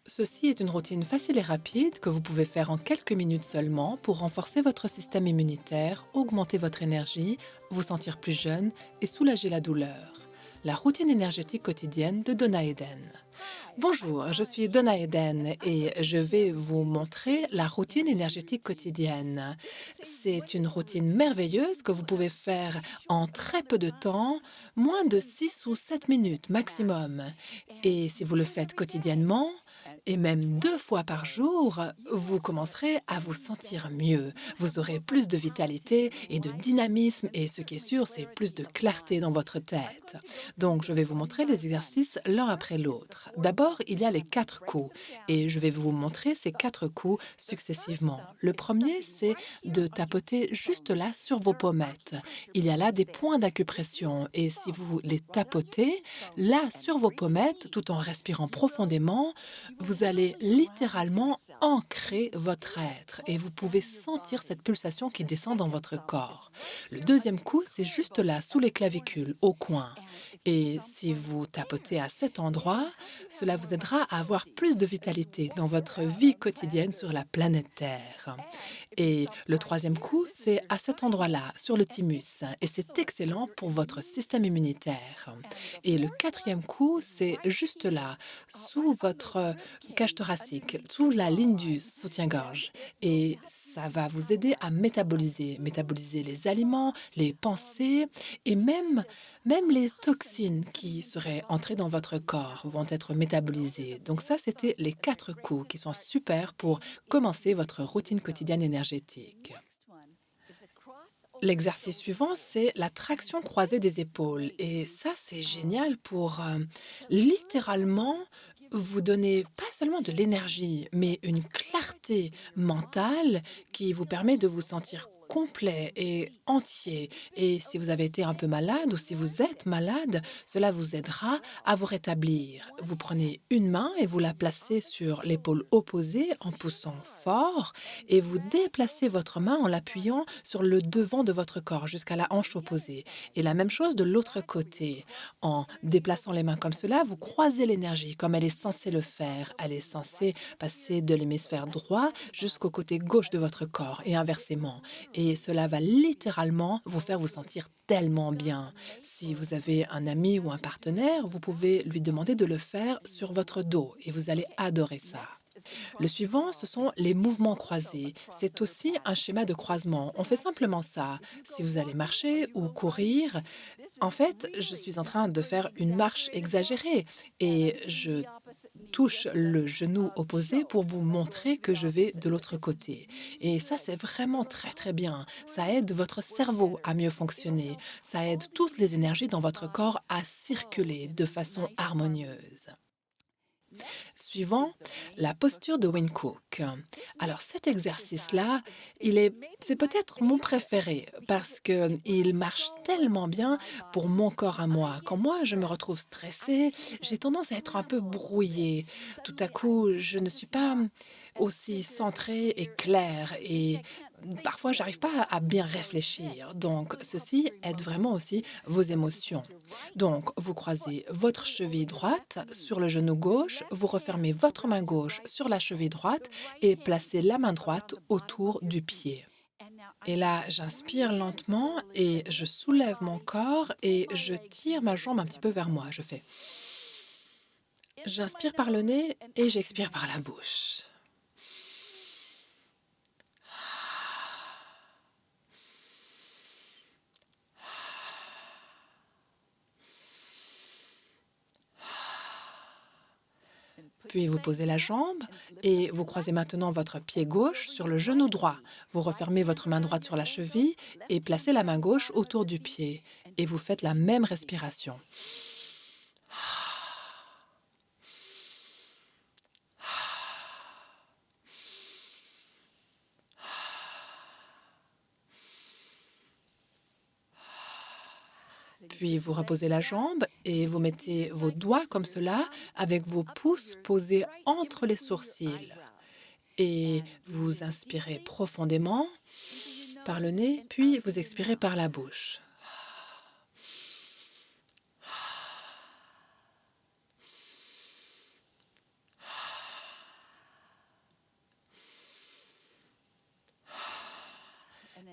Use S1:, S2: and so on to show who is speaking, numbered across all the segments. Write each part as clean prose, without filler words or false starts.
S1: Ceci est une routine facile et rapide que vous pouvez faire en quelques minutes seulement pour renforcer votre système immunitaire, augmenter votre énergie, vous sentir plus jeune et soulager la douleur. La routine énergétique quotidienne de Donna Eden. Bonjour, je suis Donna Eden et je vais vous montrer la routine énergétique quotidienne. C'est une routine merveilleuse que vous pouvez faire en très peu de temps, moins de 6 ou 7 minutes maximum. Et si vous le faites quotidiennement, et même 2 fois par jour, vous commencerez à vous sentir mieux. Vous aurez plus de vitalité et de dynamisme et ce qui est sûr, c'est plus de clarté dans votre tête. Donc, je vais vous montrer les exercices l'un après l'autre. D'abord, il y a les 4 coups et je vais vous montrer ces 4 coups successivement. Le premier, c'est de tapoter juste là sur vos pommettes. Il y a là des points d'acupression et si vous les tapotez là sur vos pommettes tout en respirant profondément, vous allez littéralement ancrer votre être et vous pouvez sentir cette pulsation qui descend dans votre corps. Le deuxième coup, c'est juste là, sous les clavicules, au coin. Et si vous tapotez à cet endroit, cela vous aidera à avoir plus de vitalité dans votre vie quotidienne sur la planète Terre. Et le troisième coup, c'est à cet endroit-là, sur le thymus, et c'est excellent pour votre système immunitaire. Et le quatrième coup, c'est juste là, sous votre cage thoracique, sous la ligne du soutien-gorge. Et ça va vous aider à métaboliser les aliments, les pensées et même les toxines qui seraient entrées dans votre corps vont être métabolisées. Donc ça, c'était les 4 coups qui sont super pour commencer votre routine quotidienne énergétique. L'exercice suivant, c'est la traction croisée des épaules. Et ça, c'est génial pour littéralement vous donner pas seulement de l'énergie, mais une clarté mentale qui vous permet de vous sentir complet et entier. Et si vous avez été un peu malade ou si vous êtes malade, cela vous aidera à vous rétablir. Vous prenez une main et vous la placez sur l'épaule opposée en poussant fort et vous déplacez votre main en l'appuyant sur le devant de votre corps jusqu'à la hanche opposée. Et la même chose de l'autre côté. En déplaçant les mains comme cela, vous croisez l'énergie comme elle est censée le faire. Elle est censée passer de l'hémisphère droit jusqu'au côté gauche de votre corps et inversement. Et cela va littéralement vous faire vous sentir tellement bien. Si vous avez un ami ou un partenaire, vous pouvez lui demander de le faire sur votre dos et vous allez adorer ça. Le suivant, ce sont les mouvements croisés. C'est aussi un schéma de croisement. On fait simplement ça. Si vous allez marcher ou courir, en fait, je suis en train de faire une marche exagérée et je touche le genou opposé pour vous montrer que je vais de l'autre côté. Et ça, c'est vraiment très, très bien. Ça aide votre cerveau à mieux fonctionner. Ça aide toutes les énergies dans votre corps à circuler de façon harmonieuse. Suivant, la posture de Win Cook. Alors cet exercice-là, c'est peut-être mon préféré parce que il marche tellement bien pour mon corps à moi. Quand moi, je me retrouve stressée, j'ai tendance à être un peu brouillée. Tout à coup, je ne suis pas aussi centrée et claire et parfois, j'arrive pas à bien réfléchir. Donc, ceci aide vraiment aussi vos émotions. Donc, vous croisez votre cheville droite sur le genou gauche, vous refermez votre main gauche sur la cheville droite et placez la main droite autour du pied. Et là, j'inspire lentement et je soulève mon corps et je tire ma jambe un petit peu vers moi. Je fais, j'inspire par le nez et j'expire par la bouche. Puis vous posez la jambe et vous croisez maintenant votre pied gauche sur le genou droit. Vous refermez votre main droite sur la cheville et placez la main gauche autour du pied. Et vous faites la même respiration. Puis vous reposez la jambe et vous mettez vos doigts comme cela avec vos pouces posés entre les sourcils. Et vous inspirez profondément par le nez, puis vous expirez par la bouche.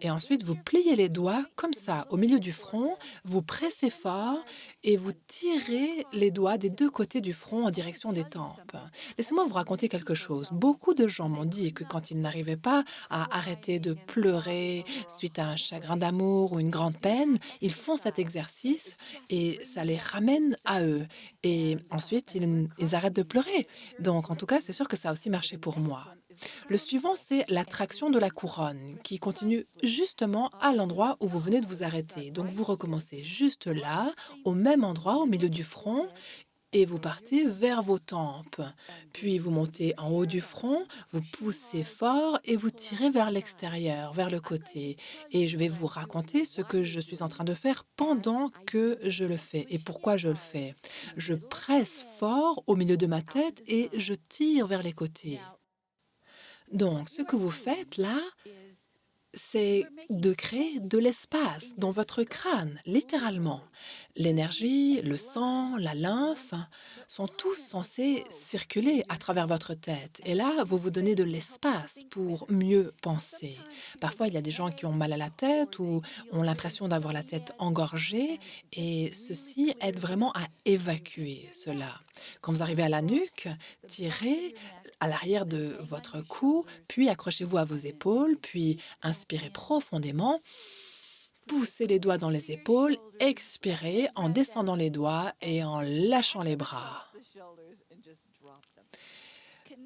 S1: Et ensuite, vous pliez les doigts comme ça, au milieu du front, vous pressez fort et vous tirez les doigts des 2 côtés du front en direction des tempes. Laissez-moi vous raconter quelque chose. Beaucoup de gens m'ont dit que quand ils n'arrivaient pas à arrêter de pleurer suite à un chagrin d'amour ou une grande peine, ils font cet exercice et ça les ramène à eux. Et ensuite, ils arrêtent de pleurer. Donc, en tout cas, c'est sûr que ça a aussi marché pour moi. Le suivant, c'est la traction de la couronne qui continue justement à l'endroit où vous venez de vous arrêter. Donc vous recommencez juste là, au même endroit, au milieu du front, et vous partez vers vos tempes. Puis vous montez en haut du front, vous poussez fort et vous tirez vers l'extérieur, vers le côté. Et je vais vous raconter ce que je suis en train de faire pendant que je le fais et pourquoi je le fais. Je presse fort au milieu de ma tête et je tire vers les côtés. Donc, ce que vous faites là, c'est de créer de l'espace dans votre crâne, littéralement. L'énergie, le sang, la lymphe sont tous censés circuler à travers votre tête. Et là, vous vous donnez de l'espace pour mieux penser. Parfois, il y a des gens qui ont mal à la tête ou ont l'impression d'avoir la tête engorgée et ceci aide vraiment à évacuer cela. Quand vous arrivez à la nuque, tirez à l'arrière de votre cou, puis accrochez-vous à vos épaules, puis inspirez profondément, poussez les doigts dans les épaules, expirez en descendant les doigts et en lâchant les bras.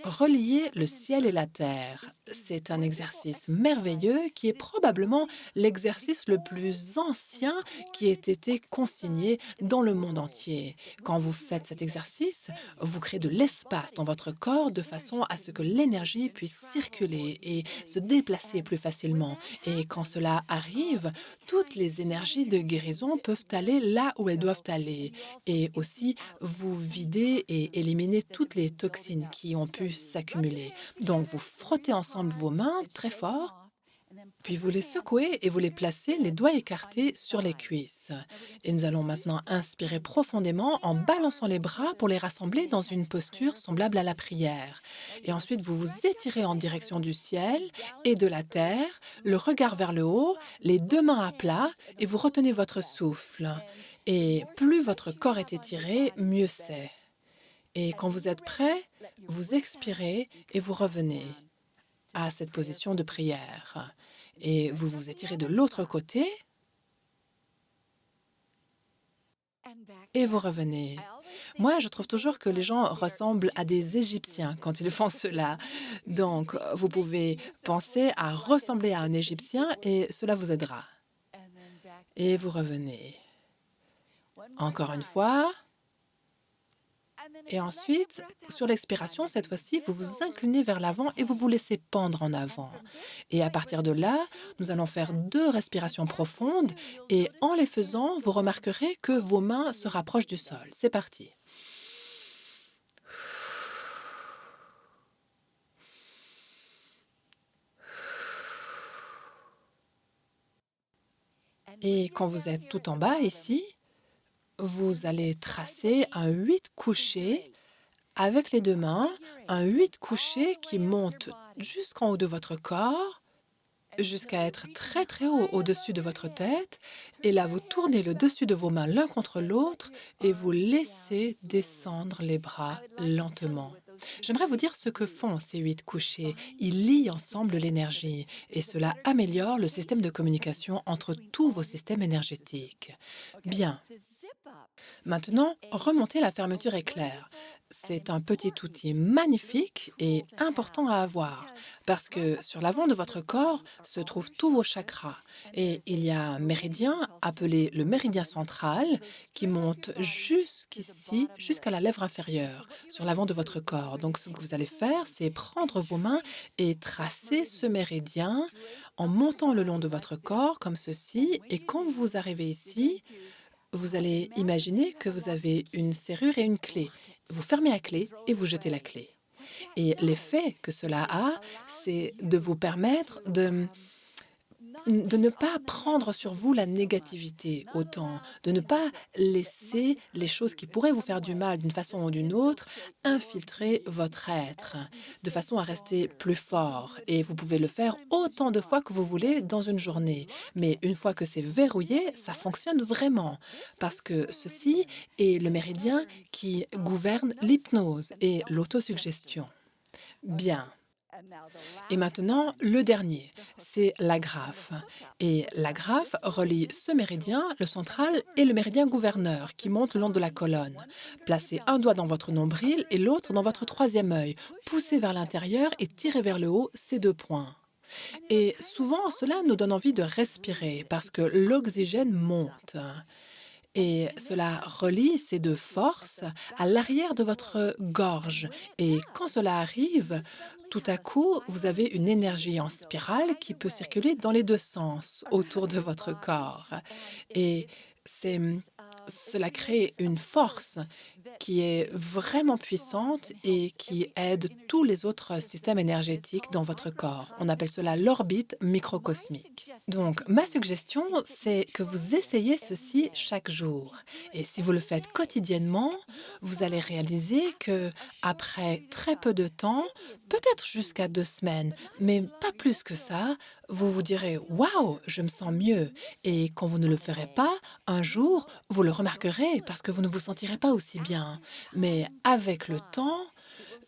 S1: Relier le ciel et la terre, c'est un exercice merveilleux qui est probablement l'exercice le plus ancien qui ait été consigné dans le monde entier. Quand vous faites cet exercice, vous créez de l'espace dans votre corps de façon à ce que l'énergie puisse circuler et se déplacer plus facilement. Et quand cela arrive, toutes les énergies de guérison peuvent aller là où elles doivent aller. Et aussi, vous videz et éliminez toutes les toxines qui ont pu s'accumuler. Donc, vous frottez ensemble vos mains très fort, puis vous les secouez et vous les placez les doigts écartés sur les cuisses. Et nous allons maintenant inspirer profondément en balançant les bras pour les rassembler dans une posture semblable à la prière. Et ensuite, vous vous étirez en direction du ciel et de la terre, le regard vers le haut, les 2 mains à plat et vous retenez votre souffle. Et plus votre corps est étiré, mieux c'est. Et quand vous êtes prêt, vous expirez et vous revenez à cette position de prière. Et vous vous étirez de l'autre côté et vous revenez. Moi, je trouve toujours que les gens ressemblent à des Égyptiens quand ils font cela. Donc, vous pouvez penser à ressembler à un Égyptien et cela vous aidera. Et vous revenez. Encore une fois. Et ensuite, sur l'expiration, cette fois-ci, vous vous inclinez vers l'avant et vous vous laissez pendre en avant. Et à partir de là, nous allons faire 2 respirations profondes et en les faisant, vous remarquerez que vos mains se rapprochent du sol. C'est parti. Et quand vous êtes tout en bas ici, vous allez tracer un 8 couché avec les 2 mains, un 8 couché qui monte jusqu'en haut de votre corps jusqu'à être très très haut au-dessus de votre tête. Et là, vous tournez le dessus de vos mains l'un contre l'autre et vous laissez descendre les bras lentement. J'aimerais vous dire ce que font ces 8 couchers. Ils lient ensemble l'énergie et cela améliore le système de communication entre tous vos systèmes énergétiques. Bien. Maintenant, remonter la fermeture éclair. C'est un petit outil magnifique et important à avoir parce que sur l'avant de votre corps se trouvent tous vos chakras et il y a un méridien appelé le méridien central qui monte jusqu'ici, jusqu'à la lèvre inférieure, sur l'avant de votre corps. Donc ce que vous allez faire, c'est prendre vos mains et tracer ce méridien en montant le long de votre corps comme ceci et quand vous arrivez ici, vous allez imaginer que vous avez une serrure et une clé. Vous fermez la clé et vous jetez la clé. Et l'effet que cela a, c'est de vous permettre de De ne pas prendre sur vous la négativité autant, de ne pas laisser les choses qui pourraient vous faire du mal d'une façon ou d'une autre infiltrer votre être, de façon à rester plus fort. Et vous pouvez le faire autant de fois que vous voulez dans une journée. Mais une fois que c'est verrouillé, ça fonctionne vraiment, parce que ceci est le méridien qui gouverne l'hypnose et l'autosuggestion. Bien. Et maintenant, le dernier, c'est l'agrafe. Et l'agrafe relie ce méridien, le central, et le méridien gouverneur qui monte le long de la colonne. Placez un doigt dans votre nombril et l'autre dans votre troisième œil. Poussez vers l'intérieur et tirez vers le haut ces deux points. Et souvent, cela nous donne envie de respirer parce que l'oxygène monte. Et cela relie ces 2 forces à l'arrière de votre gorge et quand cela arrive, tout à coup, vous avez une énergie en spirale qui peut circuler dans les 2 sens autour de votre corps et c'est, cela crée une force qui est vraiment puissante et qui aide tous les autres systèmes énergétiques dans votre corps. On appelle cela l'orbite microcosmique. Donc, ma suggestion, c'est que vous essayez ceci chaque jour. Et si vous le faites quotidiennement, vous allez réaliser que après très peu de temps, peut-être jusqu'à 2 semaines, mais pas plus que ça, vous vous direz waouh, je me sens mieux. Et quand vous ne le ferez pas, un jour, vous le remarquerez parce que vous ne vous sentirez pas aussi bien. Mais avec le temps,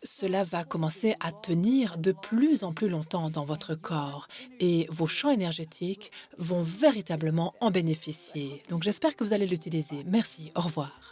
S1: cela va commencer à tenir de plus en plus longtemps dans votre corps et vos champs énergétiques vont véritablement en bénéficier. Donc j'espère que vous allez l'utiliser. Merci, au revoir.